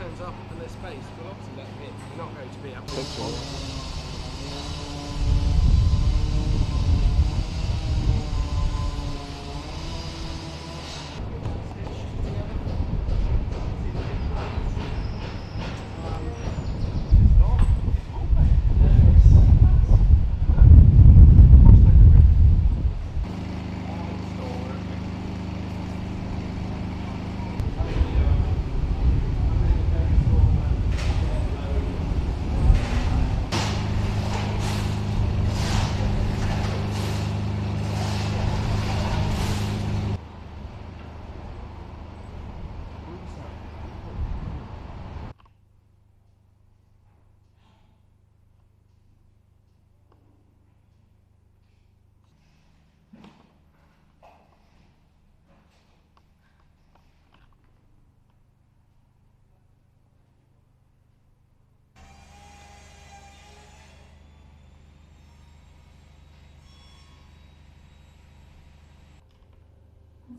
turns up and there's space, we'll obviously let them in. We're not going to be absolutely.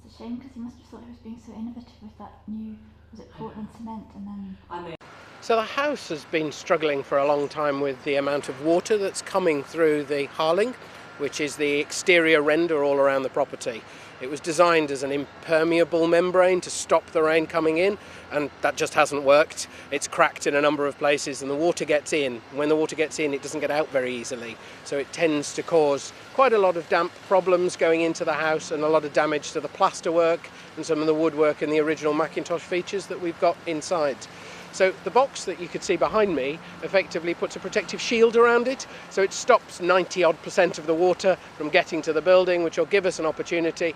It's a shame because he must have thought he was being so innovative with that new, was it Portland cement, and then... So the house has been struggling for a long time with the amount of water that's coming through the harling, which is the exterior render all around the property. It was designed as an impermeable membrane to stop the rain coming in, and that just hasn't worked. It's cracked in a number of places and the water gets in. When the water gets in, it doesn't get out very easily. So it tends to cause quite a lot of damp problems going into the house and a lot of damage to the plasterwork and some of the woodwork and the original Mackintosh features that we've got inside. So the box that you could see behind me effectively puts a protective shield around it, so it stops 90% of the water from getting to the building, which will give us an opportunity,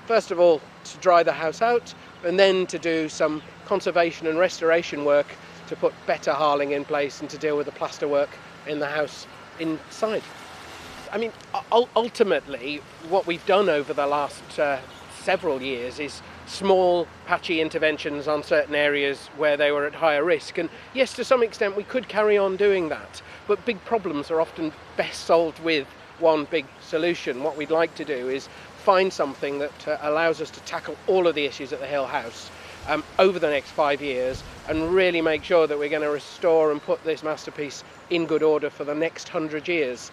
first of all, to dry the house out, and then to do some conservation and restoration work to put better harling in place and to deal with the plasterwork in the house inside. I mean, ultimately, what we've done over the last several years is small patchy interventions on certain areas where they were at higher risk, and yes, to some extent we could carry on doing that, but big problems are often best solved with one big solution. What we'd like to do is find something that allows us to tackle all of the issues at the Hill House over the next 5 years and really make sure that we're going to restore and put this masterpiece in good order for the next 100 years.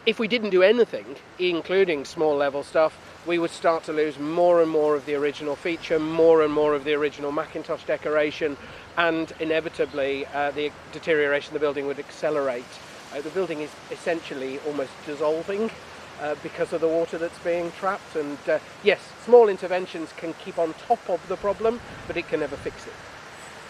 If we didn't do anything, including small level stuff, we would start to lose more and more of the original feature, more and more of the original Mackintosh decoration, and inevitably the deterioration of the building would accelerate. The building is essentially almost dissolving because of the water that's being trapped, and yes, small interventions can keep on top of the problem, but it can never fix it.